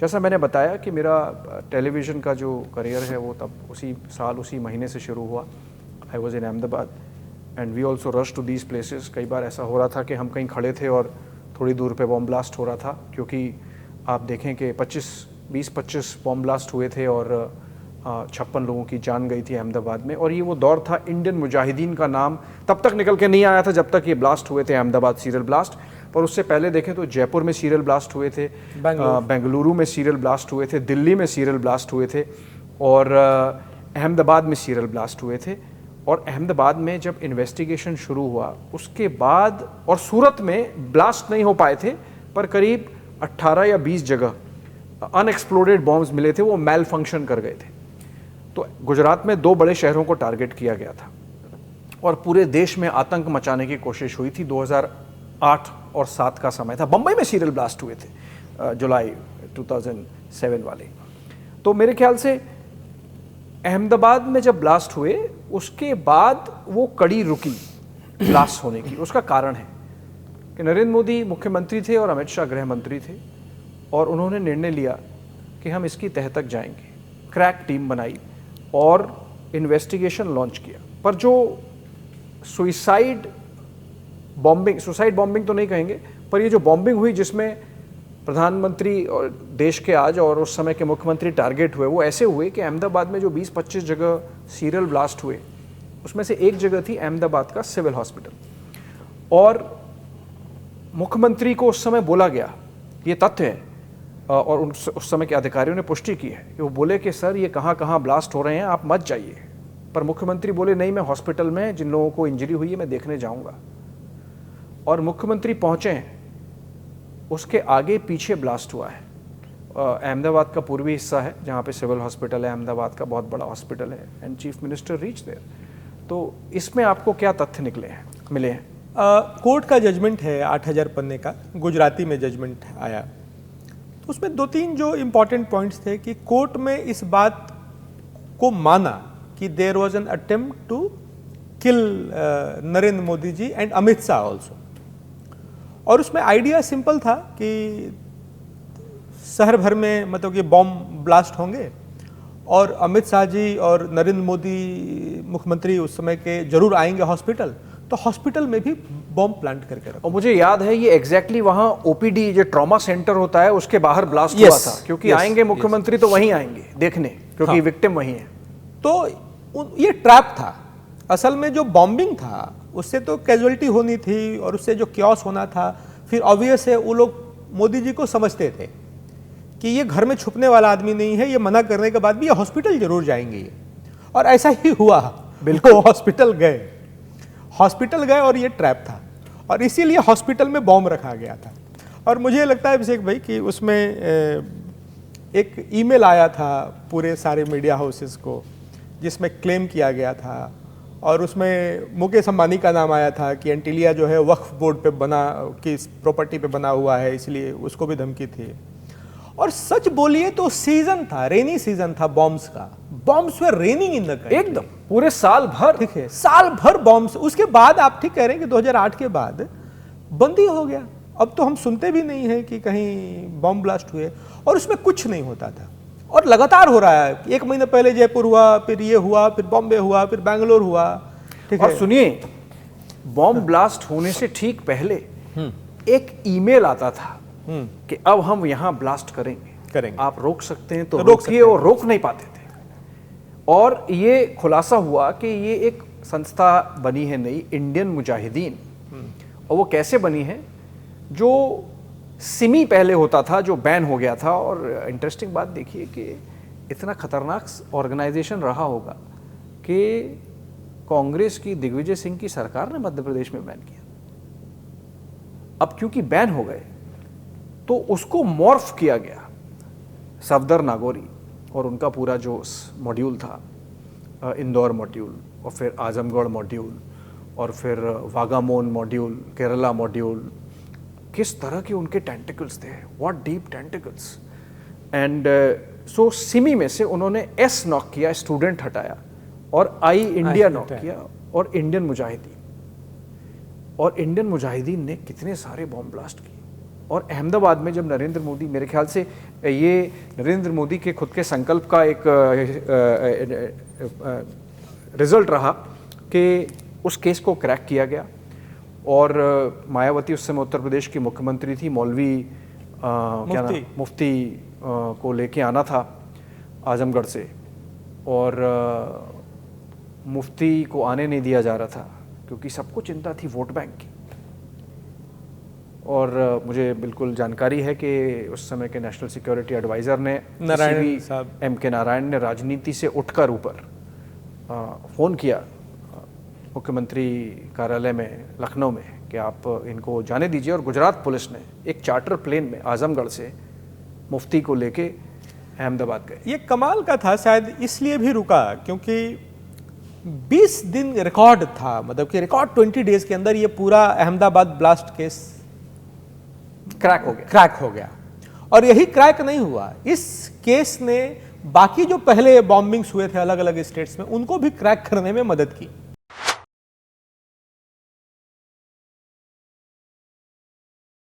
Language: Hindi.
जैसा मैंने बताया कि मेरा टेलीविज़न का जो करियर है वो तब उसी साल उसी महीने से शुरू हुआ। I was in Ahmedabad and we also rush to these places. कई बार ऐसा हो रहा था कि हम कहीं खड़े थे और थोड़ी दूर पे बॉम्ब ब्लास्ट हो रहा था, क्योंकि आप देखें कि 20-25 बॉम्ब ब्लास्ट हुए थे और 56 लोगों की जान गई थी अहमदाबाद में। और ये वो दौर था, इंडियन मुजाहिदीन का नाम तब तक निकल के नहीं आया था जब तक ये ब्लास्ट हुए थे, अहमदाबाद सीरियल ब्लास्ट। पर उससे पहले देखें तो जयपुर में सीरियल ब्लास्ट हुए थे, बेंगलुरु में सीरियल ब्लास्ट हुए थे, दिल्ली में सीरियल ब्लास्ट हुए थे और अहमदाबाद में सीरियल ब्लास्ट हुए थे। और अहमदाबाद में जब इन्वेस्टिगेशन शुरू हुआ उसके बाद, और सूरत में ब्लास्ट नहीं हो पाए थे पर करीब 18 या 20 जगह अनएक्सप्लोडेड बॉम्ब्स मिले थे, वो मेल फंक्शन कर गए थे। तो गुजरात में 2 बड़े शहरों को टारगेट किया गया था और पूरे देश में आतंक मचाने की कोशिश हुई थी। 2008 और 7 का समय था। बम्बई में सीरियल ब्लास्ट हुए थे जुलाई 2007 वाले। तो मेरे ख्याल से अहमदाबाद में जब ब्लास्ट हुए उसके बाद वो कड़ी रुकी ब्लास्ट होने की। उसका कारण है कि नरेंद्र मोदी मुख्यमंत्री थे और अमित शाह गृह मंत्री थे और उन्होंने निर्णय लिया कि हम इसकी तह तक जाएंगे। क्रैक टीम बनाई और इन्वेस्टिगेशन लॉन्च किया। पर जो सुसाइड बॉम्बिंग तो नहीं कहेंगे, पर ये जो बॉम्बिंग हुई जिसमें प्रधानमंत्री और देश के आज और उस समय के मुख्यमंत्री टारगेट हुए, वो ऐसे हुए कि अहमदाबाद में जो 20-25 जगह सीरियल ब्लास्ट हुए उसमें से एक जगह थी अहमदाबाद का सिविल हॉस्पिटल। और मुख्यमंत्री को उस समय बोला गया, ये तथ्य है और उस समय के अधिकारियों ने पुष्टि की है कि वो बोले कि सर ये कहाँ कहाँ ब्लास्ट हो रहे हैं, आप मत जाइए। पर मुख्यमंत्री बोले नहीं, मैं हॉस्पिटल में जिन लोगों को इंजरी हुई है मैं देखने जाऊँगा। और मुख्यमंत्री पहुँचे हैं, उसके आगे पीछे ब्लास्ट हुआ है। अहमदाबाद का पूर्वी हिस्सा है जहाँ पे सिविल हॉस्पिटल है, अहमदाबाद का बहुत बड़ा हॉस्पिटल है and chief minister reach there. तो इसमें आपको क्या तथ्य मिले हैं? कोर्ट का जजमेंट है 8000 पन्ने का, गुजराती में जजमेंट आया। तो उसमें 2-3 जो इम्पोर्टेंट पॉइंट्स थे कि कोर्ट में इस बात को माना कि there was an attempt to kill Narendra Modi ji and Amit Shah also. और उसमें आइडिया सिंपल था कि शहर भर में मतलब कि बॉम्ब ब्लास्ट होंगे और अमित शाह जी और नरेंद्र मोदी मुख्यमंत्री उस समय के जरूर आएंगे हॉस्पिटल, तो हॉस्पिटल में भी बॉम्ब प्लांट करके रखा। और मुझे याद है ये एग्जैक्टली वहाँ ओपीडी जो ट्रॉमा सेंटर होता है उसके बाहर ब्लास्ट हुआ था, क्योंकि आएंगे मुख्यमंत्री तो वहीं आएंगे देखने, क्योंकि विक्टिम वहीं है। तो ये ट्रैप था। असल में जो बॉम्बिंग था उससे तो कैजुअलिटी होनी थी और उससे जो क्योस होना था, फिर ऑब्वियस है वो लोग मोदी जी को समझते थे कि ये घर में छुपने वाला आदमी नहीं है, ये मना करने के बाद भी ये हॉस्पिटल जरूर जाएंगे। और ऐसा ही हुआ, बिल्कुल हॉस्पिटल गए और ये ट्रैप था और इसीलिए हॉस्पिटल में बॉम्ब रखा गया था। और मुझे लगता है अभिषेक भाई कि उसमें एक ईमेल आया था पूरे सारे मीडिया हाउसेस को जिसमें क्लेम किया गया था और उसमें मुकेश अंबानी का नाम आया था कि एंटीलिया जो है वक्फ बोर्ड पे बना, कि प्रॉपर्टी पे बना हुआ है, इसलिए उसको भी धमकी थी। और सच बोलिए तो सीजन था, रेनी सीजन था बॉम्ब्स का। Bombs were raining in the country, एकदम पूरे साल भर। ठीक है, साल भर बॉम्ब्स। उसके बाद आप ठीक कह रहे हैं कि 2008 के बाद बंदी हो गया। अब तो हम सुनते भी नहीं है कि कहीं बॉम्ब ब्लास्ट हुए और उसमें कुछ नहीं होता था। और लगातार हो रहा है, 1 महीने पहले जयपुर हुआ, फिर ये हुआ, फिर बॉम्बे हुआ, फिर बैंगलोर हुआ। ठीक है। और सुनिए, बॉम्ब ब्लास्ट होने से ठीक पहले एक ईमेल आता था कि अब हम यहाँ ब्लास्ट करेंगे, आप रोक सकते हैं तो रोकिए, और रोक नहीं पाते थे। और ये खुलासा हुआ कि ये एक संस्था बनी है नई, इंडियन मुजाहिदीन। और वो कैसे बनी है, जो सिमी पहले होता था जो बैन हो गया था। और इंटरेस्टिंग बात देखिए कि इतना खतरनाक ऑर्गेनाइजेशन रहा होगा कि कांग्रेस की दिग्विजय सिंह की सरकार ने मध्य प्रदेश में बैन किया। अब क्योंकि बैन हो गए तो उसको मॉर्फ किया गया, सफदर नागौरी और उनका पूरा जो मॉड्यूल था, इंदौर मॉड्यूल और फिर आजमगढ़ मॉड्यूल और फिर वागामोन मॉड्यूल, केरला मॉड्यूल, किस तरह के उनके टेंटिकल्स थे, what deep tentacles. And so Simi में से उन्होंने एस नॉक किया, स्टूडेंट हटाया, और आई इंडिया नॉक किया और इंडियन मुजाहिदीन। और इंडियन मुजाहिदीन ने कितने सारे बॉम्ब ब्लास्ट किए। और अहमदाबाद में जब नरेंद्र मोदी, मेरे ख्याल से ये नरेंद्र मोदी के खुद के संकल्प का एक रिजल्ट रहा कि उस केस को क्रैक किया गया और मायावती उस समय उत्तर प्रदेश की मुख्यमंत्री थी, मौलवी क्या नाम, मुफ्ती को लेके आना था आजमगढ़ से और मुफ्ती को आने नहीं दिया जा रहा था क्योंकि सबको चिंता थी वोट बैंक की। और मुझे बिल्कुल जानकारी है कि उस समय के नेशनल सिक्योरिटी एडवाइज़र ने नारायण साहब, M.K. नारायण ने राजनीति से उठकर ऊपर फ़ोन किया मुख्यमंत्री कार्यालय में लखनऊ में कि आप इनको जाने दीजिए, और गुजरात पुलिस ने एक चार्टर प्लेन में आजमगढ़ से मुफ्ती को लेके अहमदाबाद गए। ये कमाल का था, शायद इसलिए भी रुका क्योंकि 20 दिन रिकॉर्ड था, मतलब कि रिकॉर्ड 20 डेज के अंदर ये पूरा अहमदाबाद ब्लास्ट केस क्रैक हो गया। और यही क्रैक नहीं हुआ, इस केस ने बाकी जो पहले बॉम्बिंग्स हुए थे अलग अलग स्टेट्स में उनको भी क्रैक करने में मदद की।